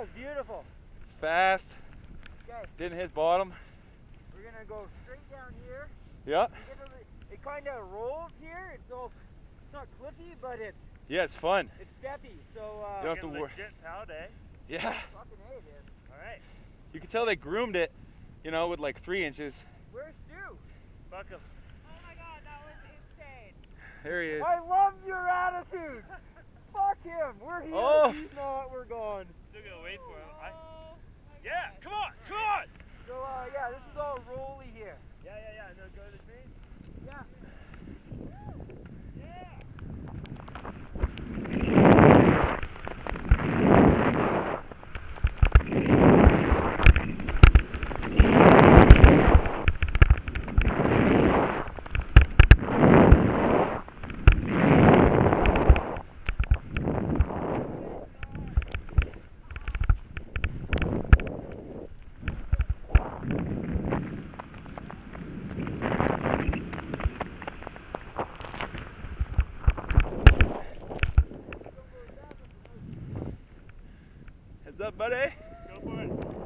That was beautiful. Fast. Okay. Didn't hit bottom. We're gonna go straight down here. Yep. It kind of rolls here. It's not cliffy, but it's Fun. It's steppy. So You don't have to worry. Legit pound, eh? Yeah. Fucking A it is. All right. You can tell they groomed it, you know, with like 3 inches. Where's Stu? Fuck him. Oh my god, that was insane. There he is. I love your attitude. Fuck him. We're here. Oh. He's not. We're gone. Still gonna wait for him. Oh my Yeah, God. come on, come on! So yeah, this is all rolly here. Yeah. No, go to the green. Yeah. Heads up, buddy. Go for it.